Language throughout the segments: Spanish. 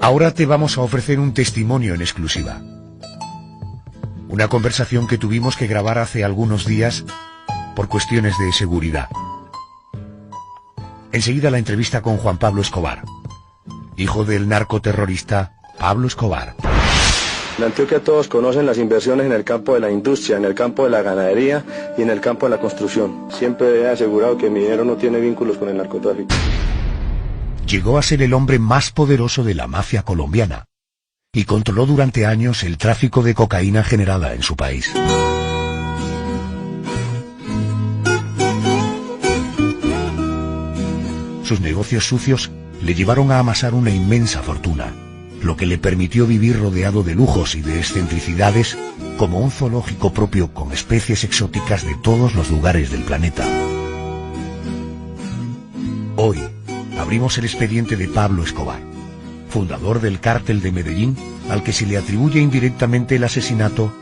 Ahora te vamos a ofrecer un testimonio en exclusiva. Una conversación que tuvimos que grabar hace algunos días por cuestiones de seguridad. Enseguida la entrevista con Juan Pablo Escobar, hijo del narcoterrorista Pablo Escobar. En Antioquia todos conocen las inversiones en el campo de la industria, en el campo de la ganadería y en el campo de la construcción. Siempre he asegurado que mi dinero no tiene vínculos con el narcotráfico. Llegó a ser el hombre más poderoso de la mafia colombiana y controló durante años el tráfico de cocaína generada en su país. Sus negocios sucios le llevaron a amasar una inmensa fortuna, lo que le permitió vivir rodeado de lujos y de excentricidades como un zoológico propio con especies exóticas de todos los lugares del planeta. Hoy abrimos el expediente de Pablo Escobar, fundador del cártel de Medellín, al que se le atribuye indirectamente el asesinato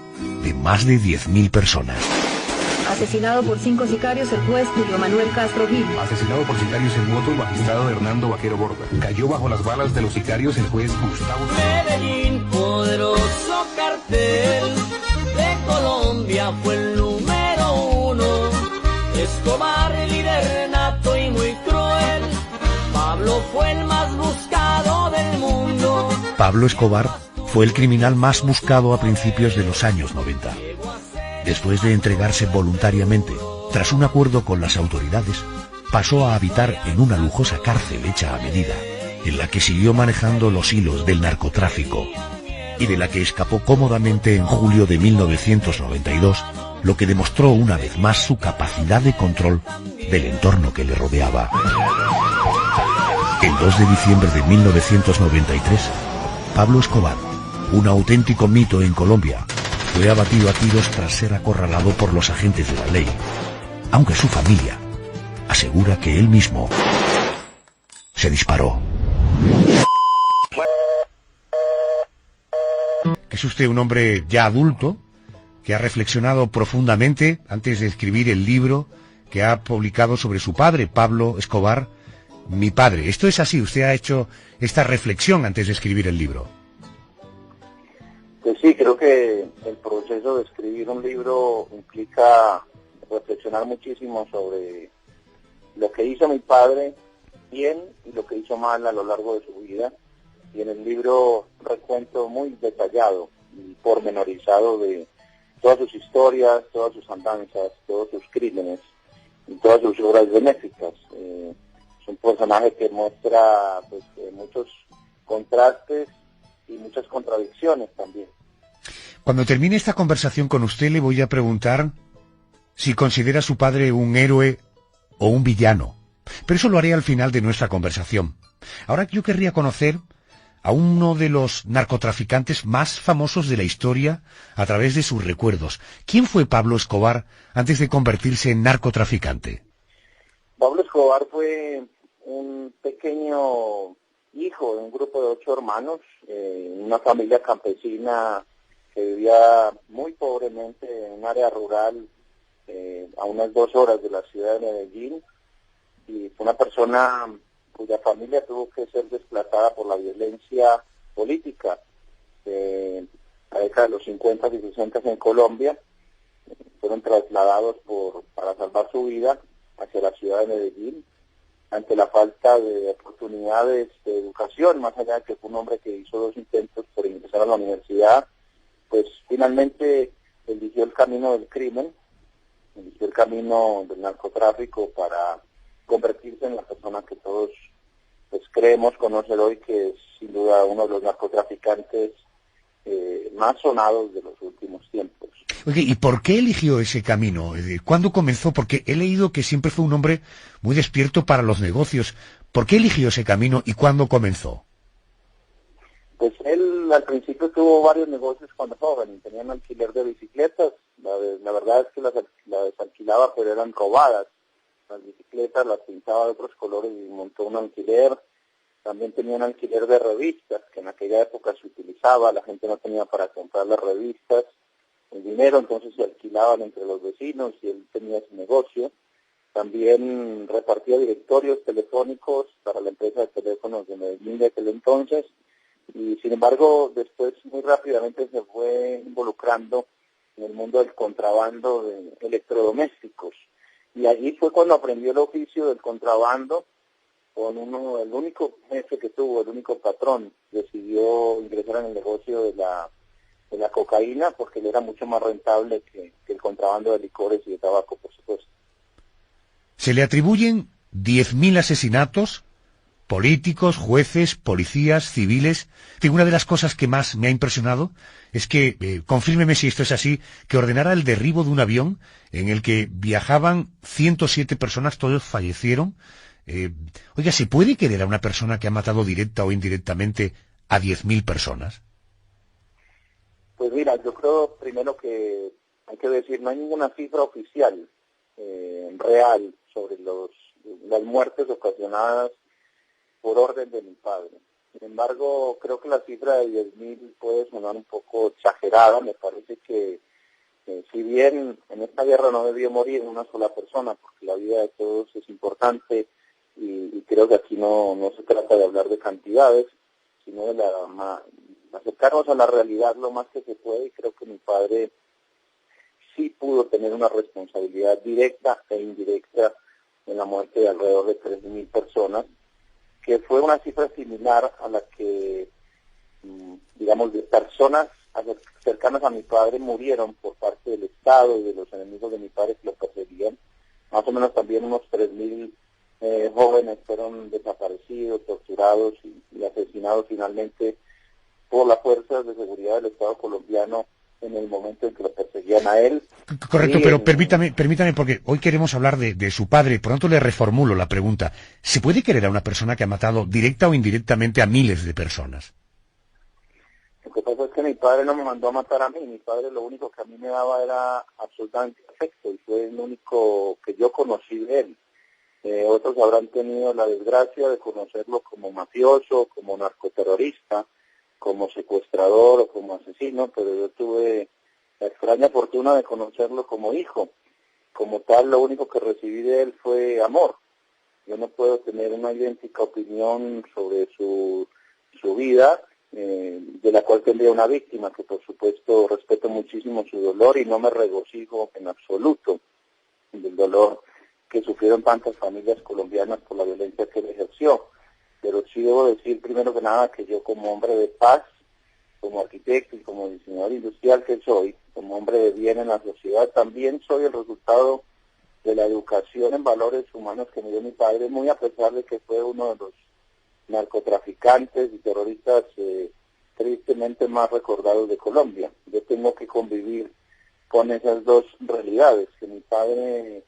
de más de 10.000 personas. Asesinado por 5 sicarios el juez Julio Manuel Castro Gil. Asesinado por sicarios en moto el magistrado Hernando Vaquero Borda. Cayó bajo las balas de los sicarios el juez Gustavo. Medellín, poderoso cartel de Colombia, fue el número 1. Escobar, el líder nato y muy cruel. Pablo fue el más buscado del mundo. Pablo Escobar fue el criminal más buscado a principios de los años 90. Después de entregarse voluntariamente, tras un acuerdo con las autoridades, pasó a habitar en una lujosa cárcel hecha a medida, en la que siguió manejando los hilos del narcotráfico, y de la que escapó cómodamente en julio de 1992, lo que demostró una vez más su capacidad de control del entorno que le rodeaba. El 2 de diciembre de 1993, Pablo Escobar, un auténtico mito en Colombia, fue abatido a tiros tras ser acorralado por los agentes de la ley, aunque su familia asegura que él mismo se disparó. Es usted un hombre ya adulto, que ha reflexionado profundamente antes de escribir el libro que ha publicado sobre su padre, Pablo Escobar, mi padre. ¿Esto es así? ¿Usted ha hecho esta reflexión antes de escribir el libro? Pues sí, creo que el proceso de escribir un libro implica reflexionar muchísimo sobre lo que hizo mi padre bien y lo que hizo mal a lo largo de su vida. Y en el libro recuento muy detallado y pormenorizado de todas sus historias, todas sus andanzas, todos sus crímenes y todas sus obras benéficas. Es un personaje que muestra pues, muchos contrastes y muchas contradicciones también. Cuando termine esta conversación con usted le voy a preguntar si considera a su padre un héroe o un villano. Pero eso lo haré al final de nuestra conversación. Ahora yo querría conocer a uno de los narcotraficantes más famosos de la historia a través de sus recuerdos. ¿Quién fue Pablo Escobar antes de convertirse en narcotraficante? Pablo Escobar fue un pequeño hijo de un grupo de 8 hermanos, una familia campesina que vivía muy pobremente en un área rural a unas 2 horas de la ciudad de Medellín, y fue una persona cuya familia tuvo que ser desplazada por la violencia política de la década de los 50 y 60 en Colombia. Fueron trasladados para salvar su vida hacia la ciudad de Medellín ante la falta de oportunidades de educación, más allá de que fue un hombre que hizo 2 intentos por ingresar a la universidad. Pues finalmente eligió el camino del crimen, eligió el camino del narcotráfico para convertirse en la persona que todos pues creemos conocer hoy, que es sin duda uno de los narcotraficantes más sonados de los últimos tiempos. Oye, ¿y por qué eligió ese camino? ¿Cuándo comenzó? Porque he leído que siempre fue un hombre muy despierto para los negocios. ¿Por qué eligió ese camino y cuándo comenzó? Pues él al principio tuvo varios negocios cuando joven. Tenía un alquiler de bicicletas. La verdad es que las alquilaba, pero eran robadas. Las bicicletas las pintaba de otros colores y montó un alquiler. También tenía un alquiler de revistas, que en aquella época se utilizaba. La gente no tenía para comprar las revistas. El dinero entonces se alquilaban entre los vecinos y él tenía ese negocio. También repartía directorios telefónicos para la empresa de teléfonos de Medellín de aquel entonces. y sin embargo después muy rápidamente se fue involucrando en el mundo del contrabando de electrodomésticos. Y allí fue cuando aprendió el oficio del contrabando con el único jefe que tuvo, el único patrón. Decidió ingresar en el negocio de la cocaína porque le era mucho más rentable que el contrabando de licores y de tabaco, por supuesto. Se le atribuyen 10.000 asesinatos, políticos, jueces, policías, civiles. Una de las cosas que más me ha impresionado es que, confírmeme si esto es así, que ordenara el derribo de un avión en el que viajaban 107 personas, todos fallecieron. Oiga, ¿se puede querer a una persona que ha matado directa o indirectamente a 10.000 personas? Pues mira, yo creo primero que hay que decir, no hay ninguna cifra oficial real sobre las muertes ocasionadas por orden de mi padre. Sin embargo, creo que la cifra de 10.000 puede sonar un poco exagerada. Me parece que si bien en esta guerra no debió morir una sola persona, porque la vida de todos es importante, y creo que aquí no se trata de hablar de cantidades, sino de acercarnos a la realidad lo más que se puede, y creo que mi padre sí pudo tener una responsabilidad directa e indirecta en la muerte de alrededor de 3.000 personas, que fue una cifra similar a la que, digamos, de personas cercanas a mi padre murieron por parte del Estado y de los enemigos de mi padre que lo perseguían. Más o menos también unos 3.000 jóvenes fueron desaparecidos, torturados y asesinados finalmente por las fuerzas de seguridad del Estado colombiano en el momento en que lo perseguían a él. Correcto, pero permítame, porque hoy queremos hablar de su padre, por lo tanto le reformulo la pregunta. ¿Se puede querer a una persona que ha matado directa o indirectamente a miles de personas? Lo que pasa es que mi padre no me mandó a matar a mí. Mi padre lo único que a mí me daba era absolutamente afecto, y fue el único que yo conocí de él. Otros habrán tenido la desgracia de conocerlo como mafioso, como narcoterrorista, como secuestrador o como asesino, pero yo tuve la extraña fortuna de conocerlo como hijo. Como tal, lo único que recibí de él fue amor. Yo no puedo tener una idéntica opinión sobre su vida, de la cual tendría una víctima, que por supuesto respeto muchísimo su dolor y no me regocijo en absoluto del dolor que sufrieron tantas familias colombianas por la violencia que él ejerció. Pero sí debo decir primero que nada que yo, como hombre de paz, como arquitecto y como diseñador industrial que soy, como hombre de bien en la sociedad, también soy el resultado de la educación en valores humanos que me dio mi padre, muy a pesar de que fue uno de los narcotraficantes y terroristas tristemente más recordados de Colombia. Yo tengo que convivir con esas dos realidades, que mi padre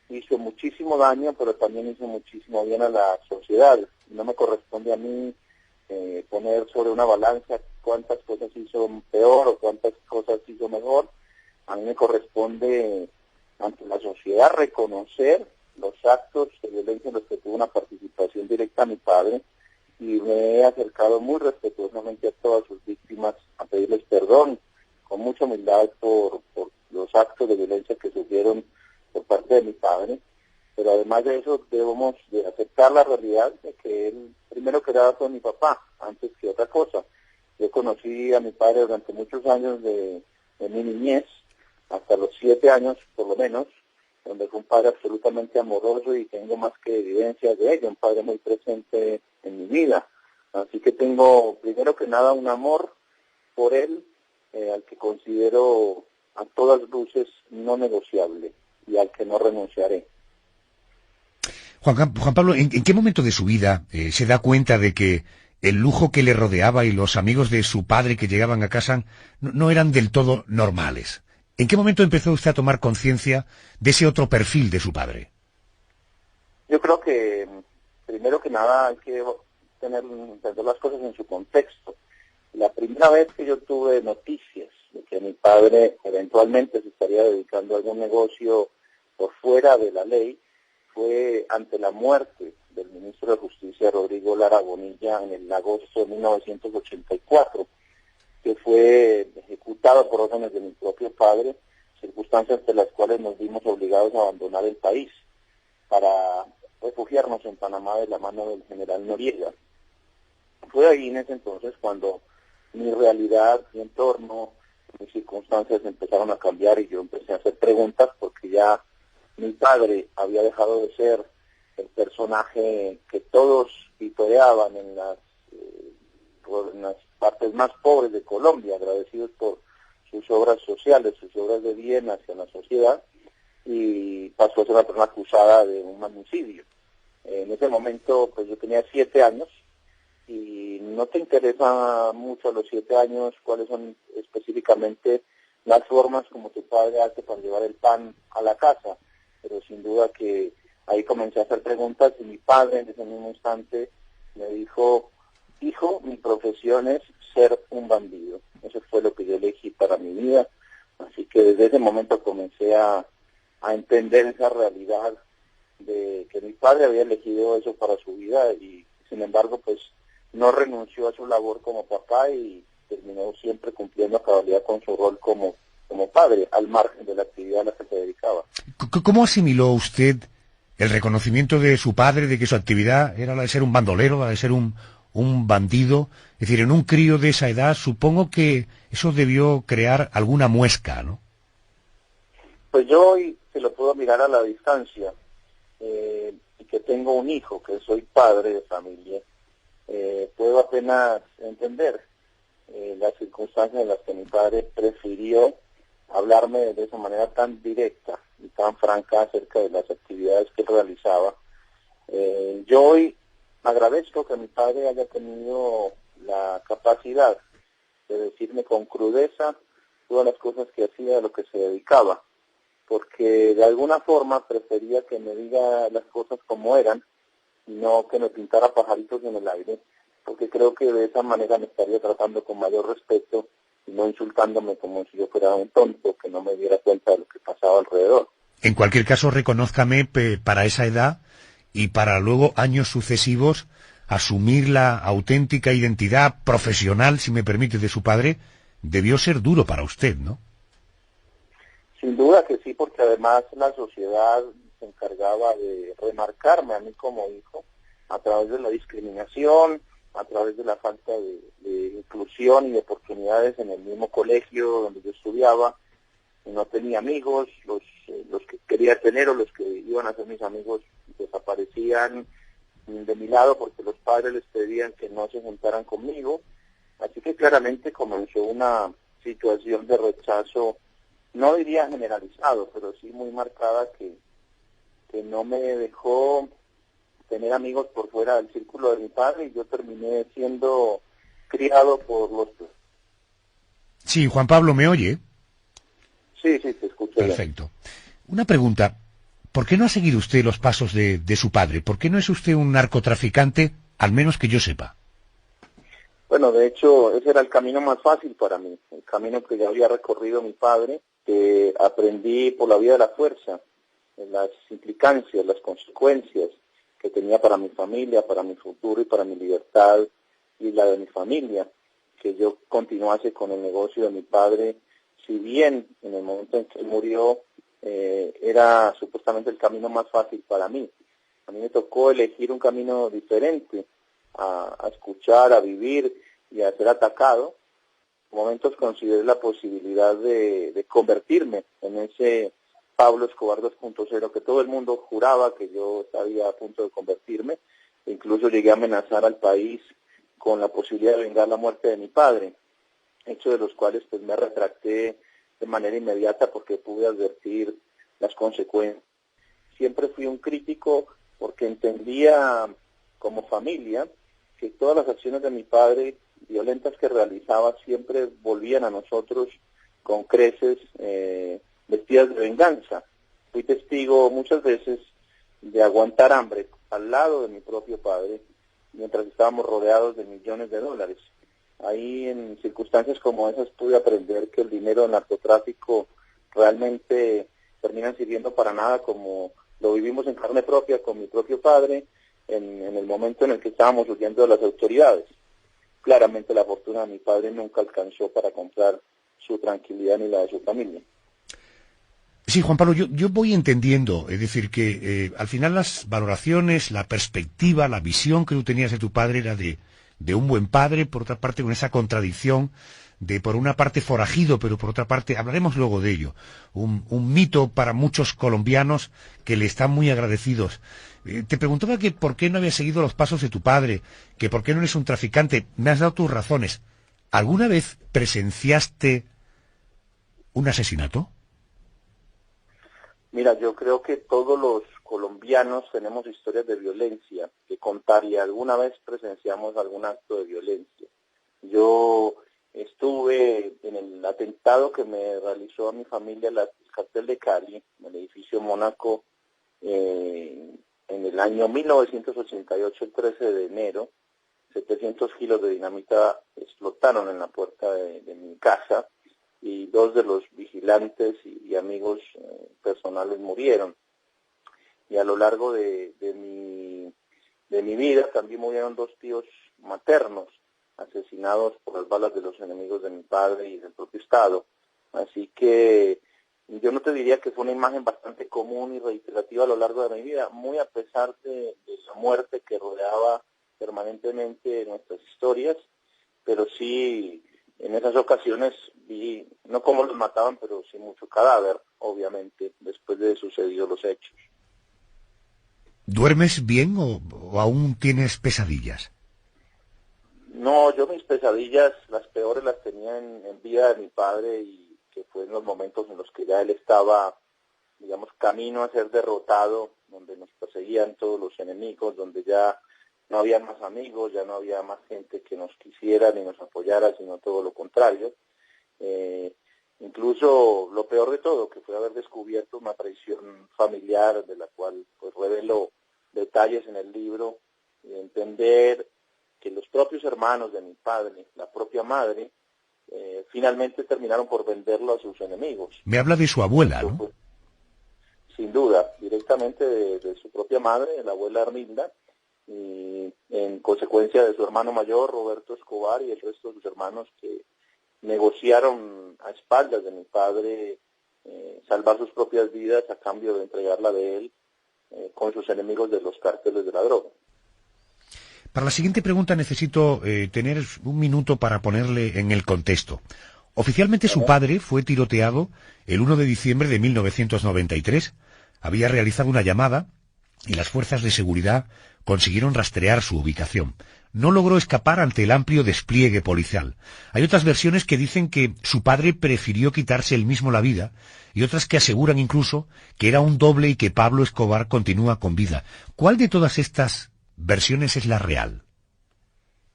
hizo muchísimo daño, pero también hizo muchísimo bien a la sociedad. No me corresponde a mí poner sobre una balanza cuántas cosas hizo peor o cuántas cosas hizo mejor. A mí me corresponde ante la sociedad reconocer los actos de violencia en los que tuvo una participación directa a mi padre, y me he acercado muy respetuosamente a todas sus víctimas a pedirles perdón, con mucha humildad por los actos de violencia que sufrieron por parte de mi padre. Pero además de eso debemos de aceptar la realidad de que él primero que nada fue mi papá, antes que otra cosa. Yo conocí a mi padre durante muchos años de mi niñez, hasta los 7 años por lo menos, donde fue un padre absolutamente amoroso, y tengo más que evidencias de ello, un padre muy presente en mi vida. Así que tengo primero que nada un amor por él, al que considero a todas luces no negociable y al que no renunciaré. Juan Pablo, ¿en qué momento de su vida se da cuenta de que el lujo que le rodeaba y los amigos de su padre que llegaban a casa no eran del todo normales? ¿En qué momento empezó usted a tomar conciencia de ese otro perfil de su padre? Yo creo que primero que nada hay que entender las cosas en su contexto. La primera vez que yo tuve noticias de que mi padre eventualmente se estaría dedicando a algún negocio por fuera de la ley fue ante la muerte del ministro de Justicia Rodrigo Lara Bonilla en el agosto de 1984, que fue ejecutado por órdenes de mi propio padre, circunstancias de las cuales nos vimos obligados a abandonar el país para refugiarnos en Panamá de la mano del general Noriega. Fue ahí en ese entonces cuando mi realidad, mi entorno, mis circunstancias empezaron a cambiar y yo empecé a hacer preguntas porque ya mi padre había dejado de ser el personaje que todos vitoreaban en las partes más pobres de Colombia, agradecidos por sus obras sociales, sus obras de bien hacia la sociedad, y pasó a ser una persona acusada de un magnicidio. En ese momento, pues yo tenía 7 años, y no te interesa mucho a los 7 años cuáles son específicamente las formas como tu padre hace para llevar el pan a la casa, pero sin duda que ahí comencé a hacer preguntas y mi padre en ese mismo instante me dijo: hijo, mi profesión es ser un bandido. Eso fue lo que yo elegí para mi vida, así que desde ese momento comencé a entender esa realidad de que mi padre había elegido eso para su vida y sin embargo pues no renunció a su labor como papá y terminó siempre cumpliendo a cabalidad con su rol como padre, al margen de la actividad a la que se dedicaba. ¿Cómo asimiló usted el reconocimiento de su padre de que su actividad era la de ser un bandolero, la de ser un bandido? Es decir, en un crío de esa edad supongo que eso debió crear alguna muesca, ¿no? Pues yo hoy se lo puedo mirar a la distancia, y que tengo un hijo, que soy padre de familia, puedo apenas entender las circunstancias en las que mi padre prefirió hablarme de esa manera tan directa y tan franca acerca de las actividades que él realizaba. Yo hoy agradezco que mi padre haya tenido la capacidad de decirme con crudeza todas las cosas que hacía, a lo que se dedicaba, porque de alguna forma prefería que me diga las cosas como eran y no que me pintara pajaritos en el aire, porque creo que de esa manera me estaría tratando con mayor respeto y no insultándome como si yo fuera un tonto que no me diera cuenta de lo que pasaba alrededor. En cualquier caso, reconózcame, para esa edad y para luego años sucesivos asumir la auténtica identidad profesional, si me permite, de su padre, debió ser duro para usted, ¿no? Sin duda que sí, porque además la sociedad se encargaba de remarcarme a mí como hijo a través de la discriminación, a través de la falta de inclusión y de oportunidades en el mismo colegio donde yo estudiaba. No tenía amigos, los que quería tener o los que iban a ser mis amigos desaparecían de mi lado porque los padres les pedían que no se juntaran conmigo. Así que claramente comenzó una situación de rechazo, no diría generalizado, pero sí muy marcada, que no me dejó tener amigos por fuera del círculo de mi padre y yo terminé siendo criado por los... Sí, Juan Pablo, ¿me oye? Sí, te escucho. Perfecto. Bien. Una pregunta, ¿por qué no ha seguido usted los pasos de su padre? ¿Por qué no es usted un narcotraficante, al menos que yo sepa? Bueno, de hecho, ese era el camino más fácil para mí, el camino que ya había recorrido mi padre, que aprendí por la vía de la fuerza, las implicancias, las consecuencias que tenía para mi familia, para mi futuro y para mi libertad y la de mi familia, que yo continuase con el negocio de mi padre, si bien en el momento en que él murió era supuestamente el camino más fácil para mí. A mí me tocó elegir un camino diferente, a escuchar, a vivir y a ser atacado. En momentos consideré la posibilidad de convertirme en ese Pablo Escobar 2.0 que todo el mundo juraba que yo estaría a punto de convertirme. Incluso llegué a amenazar al país con la posibilidad de vengar la muerte de mi padre, hechos de los cuales pues me retracté de manera inmediata porque pude advertir las consecuencias. Siempre fui un crítico porque entendía como familia que todas las acciones de mi padre violentas que realizaba siempre volvían a nosotros con creces vestidas de venganza. Fui testigo muchas veces de aguantar hambre al lado de mi propio padre mientras estábamos rodeados de millones de dólares. Ahí en circunstancias como esas pude aprender que el dinero del narcotráfico realmente termina sirviendo para nada, como lo vivimos en carne propia con mi propio padre en el momento en el que estábamos huyendo de las autoridades. Claramente la fortuna de mi padre nunca alcanzó para comprar su tranquilidad ni la de su familia. Sí, Juan Pablo, yo voy entendiendo, es decir, que al final las valoraciones, la perspectiva, la visión que tú tenías de tu padre era de de un buen padre, por otra parte con esa contradicción de por una parte forajido, pero por otra parte, hablaremos luego de ello, un mito para muchos colombianos que le están muy agradecidos. Te preguntaba que por qué no habías seguido los pasos de tu padre, que por qué no eres un traficante. Me has dado tus razones. ¿Alguna vez presenciaste un asesinato? Mira, yo creo que todos los colombianos tenemos historias de violencia que contar y alguna vez presenciamos algún acto de violencia. Yo estuve en el atentado que me realizó a mi familia el cartel de Cali, en el edificio Mónaco, en el año 1988, el 13 de enero. 700 kilos de dinamita explotaron en la puerta de mi casa y 2 de los vigilantes y amigos personales murieron. Y a lo largo de mi vida también murieron 2 tíos maternos, asesinados por las balas de los enemigos de mi padre y del propio Estado. Así que yo no te diría que fue una imagen bastante común y reiterativa a lo largo de mi vida, muy a pesar de la muerte que rodeaba permanentemente nuestras historias, pero sí en esas ocasiones vi, no cómo los mataban, pero sí mucho cadáver, obviamente, después de sucedidos los hechos. ¿Duermes bien o aún tienes pesadillas? No, yo mis pesadillas, las peores las tenía en vida de mi padre, y que fue en los momentos en los que ya él estaba, digamos, camino a ser derrotado, donde nos perseguían todos los enemigos, donde ya no había más amigos, ya no había más gente que nos quisiera ni nos apoyara, sino todo lo contrario. Incluso lo peor de todo, que fue haber descubierto una traición familiar, de la cual pues revelo detalles en el libro, y entender que los propios hermanos de mi padre, la propia madre, finalmente terminaron por venderlo a sus enemigos. Me habla de su abuela, ¿no? Pues, sin duda, directamente de su propia madre, la abuela Arminda, y en consecuencia de su hermano mayor, Roberto Escobar, y el resto de sus hermanos que negociaron a espaldas de mi padre salvar sus propias vidas a cambio de entregarla de él con sus enemigos de los cárteles de la droga. Para la siguiente pregunta necesito tener un minuto para ponerle en el contexto. Oficialmente su padre fue tiroteado el 1 de diciembre de 1993. Había realizado una llamada y las fuerzas de seguridad consiguieron rastrear su ubicación. No logró escapar ante el amplio despliegue policial. Hay otras versiones que dicen que su padre prefirió quitarse él mismo la vida y otras que aseguran incluso que era un doble y que Pablo Escobar continúa con vida. ¿Cuál de todas estas versiones es la real?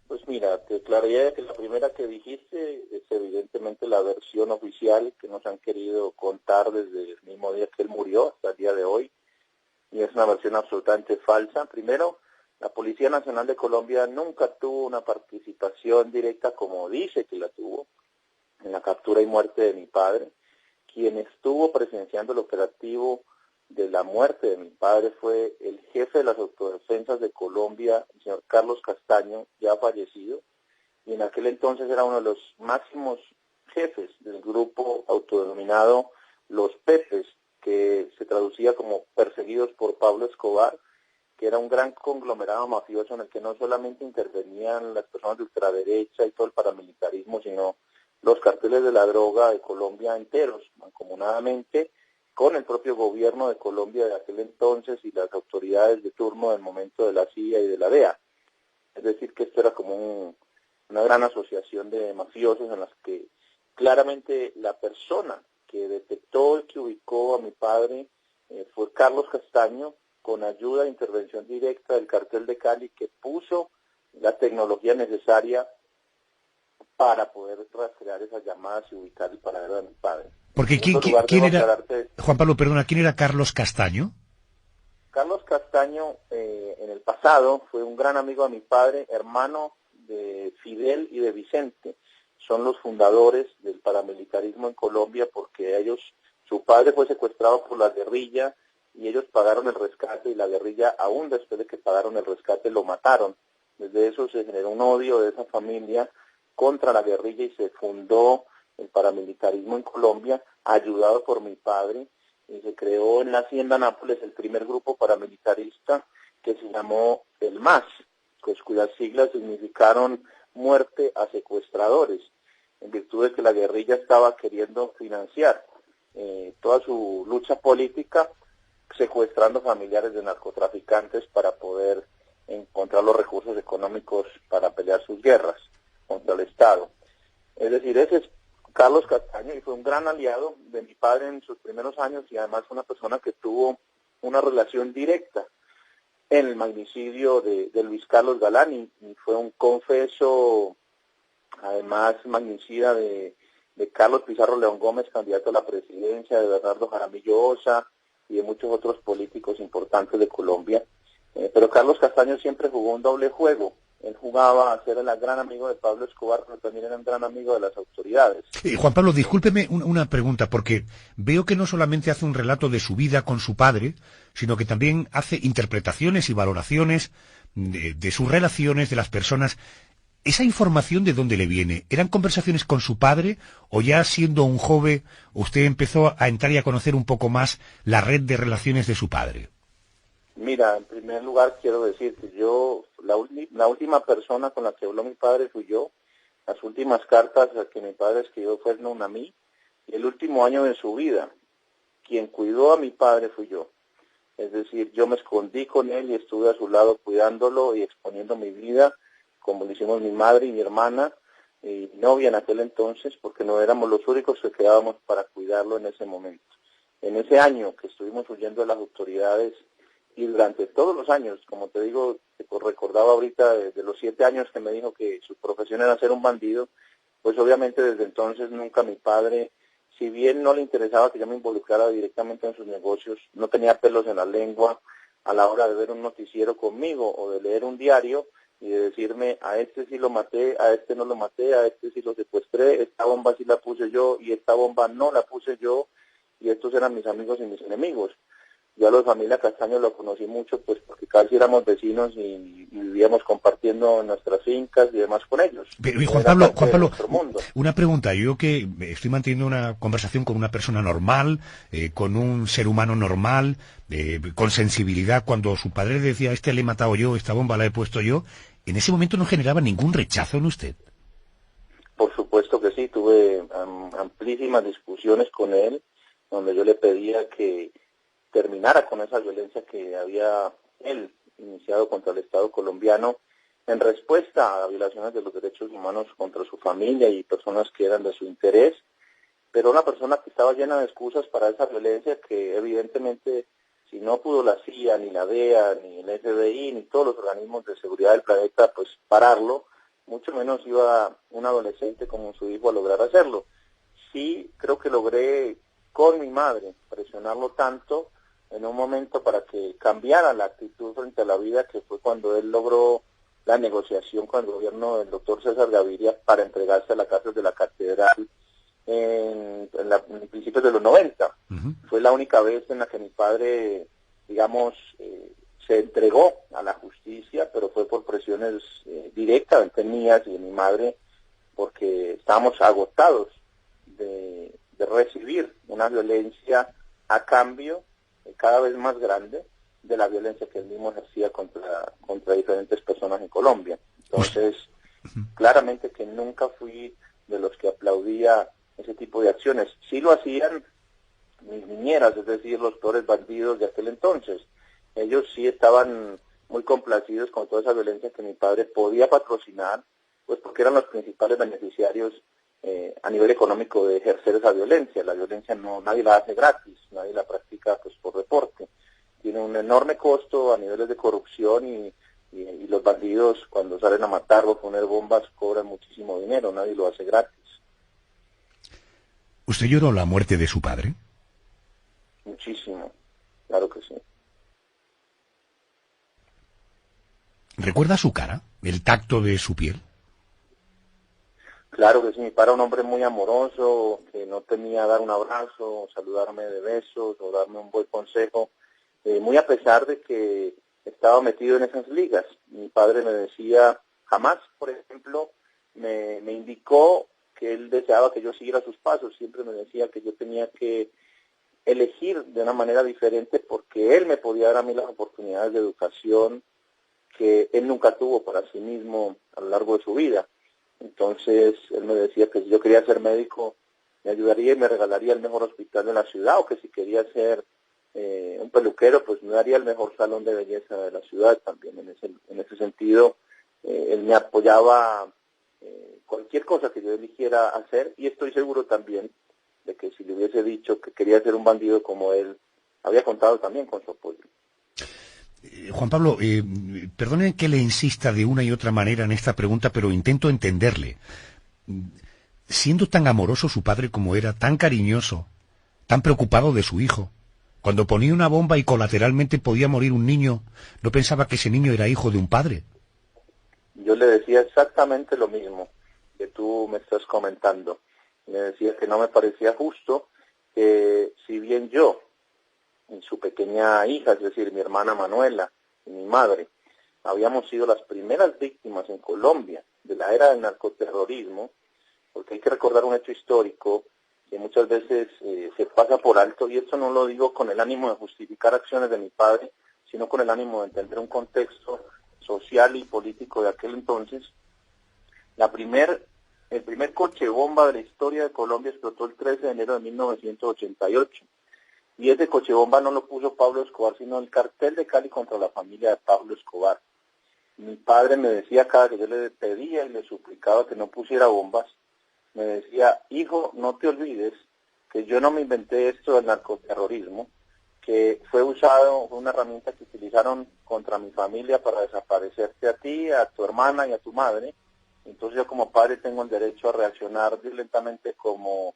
Pues mira, te aclararía que la primera que dijiste es evidentemente la versión oficial que nos han querido contar desde el mismo día que él murió hasta el día de hoy, y es una versión absolutamente falsa. Primero, la Policía Nacional de Colombia nunca tuvo una participación directa, como dice que la tuvo, en la captura y muerte de mi padre. Quien estuvo presenciando el operativo de la muerte de mi padre fue el jefe de las autodefensas de Colombia, el señor Carlos Castaño, ya fallecido, y en aquel entonces era uno de los máximos jefes del grupo autodenominado Los Pepes, que se traducía como perseguidos por Pablo Escobar, que era un gran conglomerado mafioso en el que no solamente intervenían las personas de ultraderecha y todo el paramilitarismo, sino los carteles de la droga de Colombia enteros, mancomunadamente, con el propio gobierno de Colombia de aquel entonces y las autoridades de turno del momento de la CIA y de la DEA. Es decir, que esto era como una gran asociación de mafiosos en las que claramente la persona que detectó y que ubicó a mi padre fue Carlos Castaño, con ayuda e intervención directa del cartel de Cali, que puso la tecnología necesaria para poder rastrear esas llamadas y ubicar el paradero de mi padre. Porque ¿quién era, Juan Pablo, perdona, quién era Carlos Castaño? Carlos Castaño en el pasado fue un gran amigo de mi padre, hermano de Fidel y de Vicente. Son los fundadores del paramilitarismo en Colombia, porque su padre fue secuestrado por la guerrilla y ellos pagaron el rescate, y la guerrilla, aún después de que pagaron el rescate, lo mataron. Desde eso se generó un odio de esa familia contra la guerrilla y se fundó el paramilitarismo en Colombia, ayudado por mi padre, y se creó en la Hacienda Nápoles el primer grupo paramilitarista que se llamó el MAS, pues, cuyas siglas significaron muerte a secuestradores, en virtud de que la guerrilla estaba queriendo financiar toda su lucha política, secuestrando familiares de narcotraficantes para poder encontrar los recursos económicos para pelear sus guerras contra el Estado. Es decir, ese es Carlos Castaño y fue un gran aliado de mi padre en sus primeros años y además fue una persona que tuvo una relación directa en el magnicidio de Luis Carlos Galán y fue un confeso, además magnicida de Carlos Pizarro León Gómez, candidato a la presidencia, de Bernardo Jaramillo Osa y de muchos otros políticos importantes de Colombia. Pero Carlos Castaño siempre jugó un doble juego. Él jugaba a ser el gran amigo de Pablo Escobar, pero también era un gran amigo de las autoridades. Juan Pablo, discúlpeme una pregunta, porque veo que no solamente hace un relato de su vida con su padre, sino que también hace interpretaciones y valoraciones de sus relaciones, de las personas. ¿Esa información de dónde le viene? ¿Eran conversaciones con su padre o ya siendo un joven usted empezó a entrar y a conocer un poco más la red de relaciones de su padre? Mira, en primer lugar quiero decir que la última persona con la que habló mi padre fui yo. Las últimas cartas que mi padre escribió fueron a mí. Y el último año de su vida, quien cuidó a mi padre fui yo. Es decir, yo me escondí con él y estuve a su lado cuidándolo y exponiendo mi vida, como lo hicimos mi madre y mi hermana, y mi novia en aquel entonces, porque no éramos los únicos que quedábamos para cuidarlo en ese momento. En ese año que estuvimos huyendo de las autoridades, y durante todos los años, como te digo, recordaba ahorita de los 7 años que me dijo que su profesión era ser un bandido, pues obviamente desde entonces nunca mi padre, si bien no le interesaba que yo me involucrara directamente en sus negocios, no tenía pelos en la lengua a la hora de ver un noticiero conmigo o de leer un diario y de decirme, a este sí lo maté, a este no lo maté, a este sí lo secuestré, esta bomba sí la puse yo y esta bomba no la puse yo, y estos eran mis amigos y mis enemigos. Yo a los familia Castaño lo conocí mucho, pues porque casi éramos vecinos y vivíamos compartiendo nuestras fincas y demás con ellos. Pero, Juan Pablo, una pregunta. Yo que estoy manteniendo una conversación con una persona normal, con un ser humano normal, con sensibilidad, cuando su padre decía, este le he matado yo, esta bomba la he puesto yo, ¿en ese momento no generaba ningún rechazo en usted? Por supuesto que sí, tuve amplísimas discusiones con él, donde yo le pedía que terminara con esa violencia que había él iniciado contra el Estado colombiano en respuesta a violaciones de los derechos humanos contra su familia y personas que eran de su interés, pero una persona que estaba llena de excusas para esa violencia que evidentemente si no pudo la CIA, ni la DEA, ni el FBI, ni todos los organismos de seguridad del planeta pues pararlo, mucho menos iba un adolescente como su hijo a lograr hacerlo. Sí, creo que logré con mi madre presionarlo tanto en un momento para que cambiara la actitud frente a la vida, que fue cuando él logró la negociación con el gobierno del doctor César Gaviria para entregarse a la cárcel de la Catedral en principios de los 90. Fue la única vez en la que mi padre, digamos, se entregó a la justicia, pero fue por presiones directamente mías y de mi madre, porque estábamos agotados de recibir una violencia a cambio cada vez más grande de la violencia que él mismo ejercía contra diferentes personas en Colombia. Entonces, claramente que nunca fui de los que aplaudía ese tipo de acciones. Sí lo hacían mis niñeras, es decir, los peores bandidos de aquel entonces. Ellos sí estaban muy complacidos con toda esa violencia que mi padre podía patrocinar, pues porque eran los principales beneficiarios a nivel económico de ejercer esa violencia. La violencia nadie la hace gratis, nadie la practica pues por deporte. Tiene un enorme costo a niveles de corrupción y los bandidos cuando salen a matar o poner bombas cobran muchísimo dinero, nadie lo hace gratis. ¿Usted lloró la muerte de su padre? Muchísimo, claro que sí. ¿Recuerda su cara, el tacto de su piel? Claro que sí, mi padre era un hombre muy amoroso, que no temía dar un abrazo, saludarme de besos o darme un buen consejo, muy a pesar de que estaba metido en esas ligas. Mi padre me decía, jamás, por ejemplo, me indicó que él deseaba que yo siguiera sus pasos, siempre me decía que yo tenía que elegir de una manera diferente porque él me podía dar a mí las oportunidades de educación que él nunca tuvo para sí mismo a lo largo de su vida. Entonces él me decía que si yo quería ser médico me ayudaría y me regalaría el mejor hospital de la ciudad, o que si quería ser un peluquero pues me daría el mejor salón de belleza de la ciudad también. En ese sentido él me apoyaba cualquier cosa que yo eligiera hacer, y estoy seguro también de que si le hubiese dicho que quería ser un bandido como él, había contado también con su apoyo. Juan Pablo, perdone que le insista de una y otra manera en esta pregunta, pero intento entenderle. Siendo tan amoroso su padre como era, tan cariñoso, tan preocupado de su hijo, cuando ponía una bomba y colateralmente podía morir un niño, ¿no pensaba que ese niño era hijo de un padre? Yo le decía exactamente lo mismo que tú me estás comentando. Le decía que no me parecía justo que, si bien yo y su pequeña hija, es decir, mi hermana Manuela y mi madre, habíamos sido las primeras víctimas en Colombia de la era del narcoterrorismo, porque hay que recordar un hecho histórico que muchas veces se pasa por alto, y esto no lo digo con el ánimo de justificar acciones de mi padre, sino con el ánimo de entender un contexto social y político de aquel entonces. El primer coche bomba de la historia de Colombia explotó el 13 de enero de 1988. Y ese coche bomba no lo puso Pablo Escobar, sino el cartel de Cali contra la familia de Pablo Escobar. Mi padre me decía, cada que yo le pedía y le suplicaba que no pusiera bombas, me decía: hijo, no te olvides que yo no me inventé esto del narcoterrorismo, que fue una herramienta que utilizaron contra mi familia para desaparecerte a ti, a tu hermana y a tu madre. Entonces yo como padre tengo el derecho a reaccionar violentamente como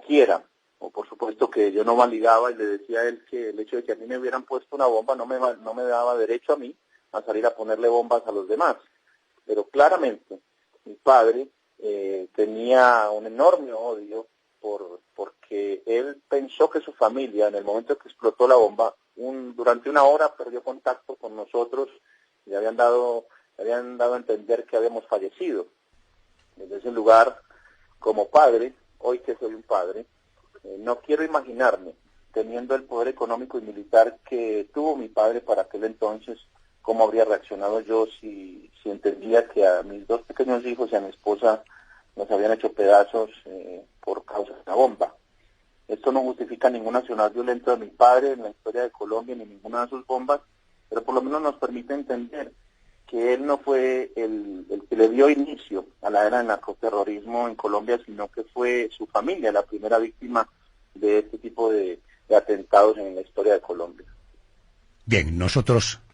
quiera. O por supuesto que yo no validaba, y le decía a él que el hecho de que a mí me hubieran puesto una bomba no me daba derecho a mí a salir a ponerle bombas a los demás. Pero claramente mi padre tenía un enorme odio porque él pensó que su familia, en el momento que explotó la bomba, durante una hora perdió contacto con nosotros y le habían dado a entender que habíamos fallecido. Desde ese lugar, como padre, hoy que soy un padre, no quiero imaginarme, teniendo el poder económico y militar que tuvo mi padre para aquel entonces, cómo habría reaccionado yo si entendía que a mis dos pequeños hijos y a mi esposa nos habían hecho pedazos por causa de una bomba. Esto no justifica ningún accionar violento de mi padre en la historia de Colombia, ni ninguna de sus bombas, pero por lo menos nos permite entender que él no fue el que le dio inicio a la era del narcoterrorismo en Colombia, sino que fue su familia la primera víctima de este tipo de atentados en la historia de Colombia. Bien,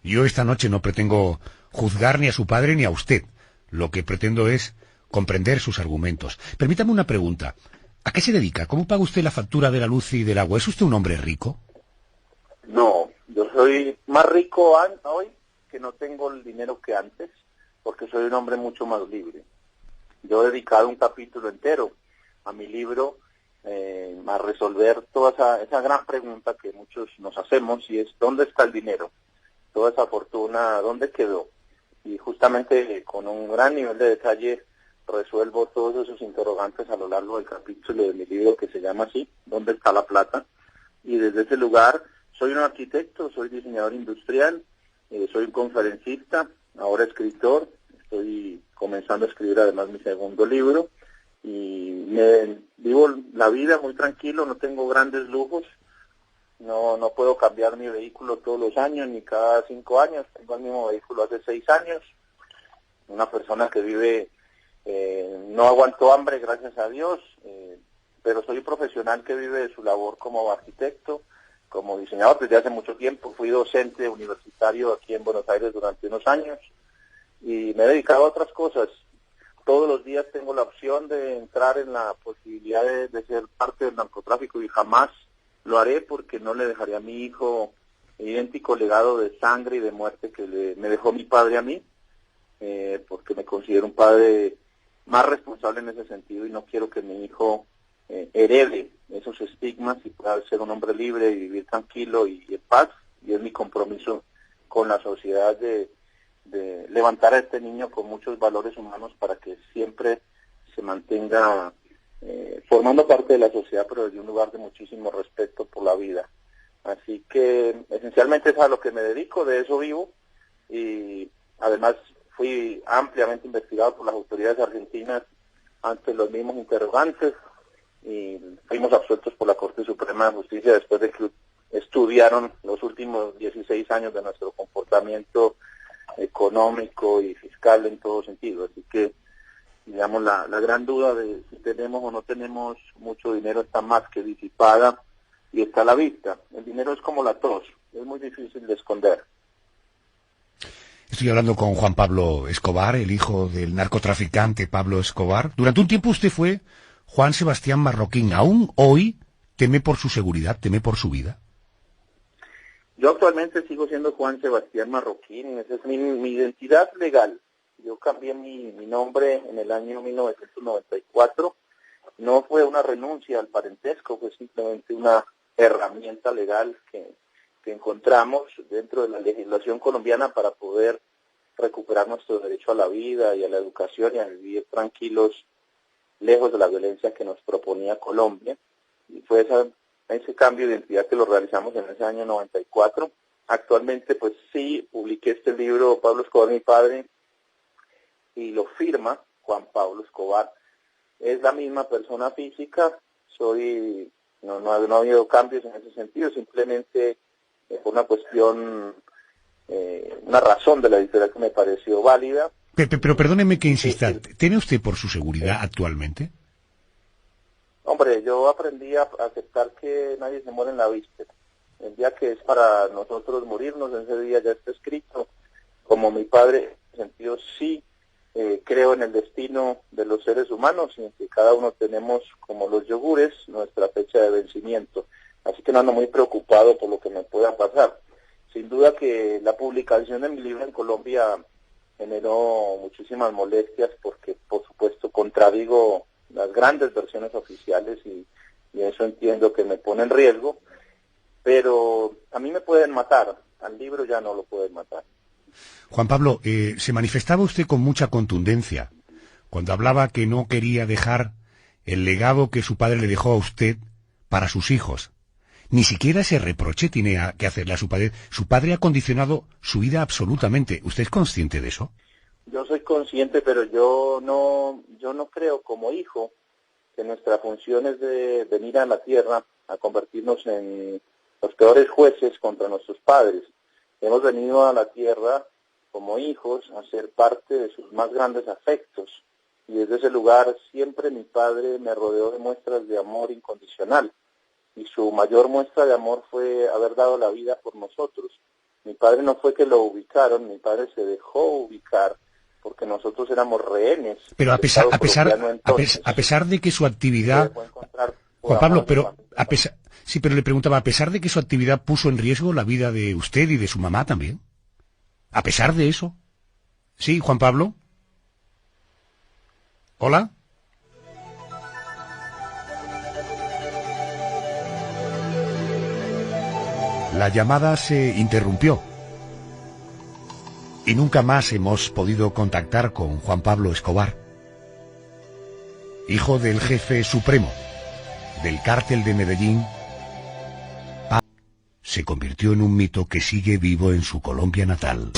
yo esta noche no pretendo juzgar ni a su padre ni a usted. Lo que pretendo es comprender sus argumentos. Permítame una pregunta. ¿A qué se dedica? ¿Cómo paga usted la factura de la luz y del agua? ¿Es usted un hombre rico? No, yo soy más rico hoy, que no tengo el dinero que antes, porque soy un hombre mucho más libre. Yo he dedicado un capítulo entero a mi libro a resolver toda esa gran pregunta que muchos nos hacemos, y es: ¿dónde está el dinero? Toda esa fortuna, ¿dónde quedó? Y justamente con un gran nivel de detalle resuelvo todos esos interrogantes a lo largo del capítulo de mi libro, que se llama así, ¿dónde está la plata? Y desde ese lugar soy un arquitecto, soy diseñador industrial, soy un conferencista, ahora escritor, estoy comenzando a escribir además mi segundo libro, y vivo la vida muy tranquilo, no tengo grandes lujos, no puedo cambiar mi vehículo todos los años ni cada 5 años, tengo el mismo vehículo hace 6 años, una persona que vive, no aguanto hambre, gracias a Dios, pero soy un profesional que vive de su labor como arquitecto, como diseñador desde hace mucho tiempo. Fui docente universitario aquí en Buenos Aires durante unos años y me he dedicado a otras cosas. Todos los días tengo la opción de entrar en la posibilidad de ser parte del narcotráfico, y jamás lo haré, porque no le dejaré a mi hijo el idéntico legado de sangre y de muerte que me dejó mi padre a mí, porque me considero un padre más responsable en ese sentido y no quiero que mi hijo herede esos estigmas y pueda ser un hombre libre y vivir tranquilo y en paz. Y es mi compromiso con la sociedad de levantar a este niño con muchos valores humanos para que siempre se mantenga formando parte de la sociedad, pero desde un lugar de muchísimo respeto por la vida. Así que esencialmente es a lo que me dedico, de eso vivo, y además fui ampliamente investigado por las autoridades argentinas ante los mismos interrogantes y fuimos absueltos por la Corte Suprema de Justicia después de que estudiaron los últimos 16 años de nuestro comportamiento económico y fiscal en todo sentido. Así que, digamos, la gran duda de si tenemos o no tenemos mucho dinero está más que disipada y está a la vista. El dinero es como la tos, es muy difícil de esconder. Estoy hablando con Juan Pablo Escobar, el hijo del narcotraficante Pablo Escobar. Durante un tiempo usted fue Juan Sebastián Marroquín. ¿Aún hoy teme por su seguridad, teme por su vida? Yo actualmente sigo siendo Juan Sebastián Marroquín, esa es mi identidad legal. Yo cambié mi nombre en el año 1994. No fue una renuncia al parentesco, fue simplemente una herramienta legal que encontramos dentro de la legislación colombiana para poder recuperar nuestro derecho a la vida y a la educación y a vivir tranquilos, lejos de la violencia que nos proponía Colombia. Y fue ese cambio de identidad que lo realizamos en ese año 94. Actualmente, pues sí, publiqué este libro, Pablo Escobar, mi padre, y lo firma Juan Pablo Escobar. Es la misma persona física, no ha habido cambios en ese sentido, simplemente por una cuestión, una razón de la editorial que me pareció válida. Pero perdóneme que insista, ¿teme usted por su seguridad actualmente? Hombre, yo aprendí a aceptar que nadie se muere en la víspera. El día que es para nosotros morirnos, ese día ya está escrito. Como mi padre, en ese sentido sí creo en el destino de los seres humanos y en que cada uno tenemos, como los yogures, nuestra fecha de vencimiento. Así que no ando muy preocupado por lo que me pueda pasar. Sin duda que la publicación de mi libro en Colombia generó muchísimas molestias porque, por supuesto, contradigo las grandes versiones oficiales y eso entiendo que me pone en riesgo, pero a mí me pueden matar, al libro ya no lo pueden matar. Juan Pablo, se manifestaba usted con mucha contundencia cuando hablaba que no quería dejar el legado que su padre le dejó a usted para sus hijos. Ni siquiera ese reproche tiene que hacerle a su padre. Su padre ha condicionado su vida absolutamente. ¿Usted es consciente de eso? Yo soy consciente, pero yo no creo como hijo que nuestra función es de venir a la tierra a convertirnos en los peores jueces contra nuestros padres. Hemos venido a la tierra como hijos a ser parte de sus más grandes afectos. Y desde ese lugar siempre mi padre me rodeó de muestras de amor incondicional. Y su mayor muestra de amor fue haber dado la vida por nosotros. Mi padre no fue que lo ubicaron, mi padre se dejó ubicar porque nosotros éramos rehenes. Pero a pesar de que su actividad... Juan Pablo, pero pero le preguntaba, a pesar de que su actividad puso en riesgo la vida de usted y de su mamá también. ¿A pesar de eso? ¿Sí, Juan Pablo? ¿Hola? La llamada se interrumpió y nunca más hemos podido contactar con Juan Pablo Escobar, hijo del jefe supremo del cártel de Medellín. Se convirtió en un mito que sigue vivo en su Colombia natal.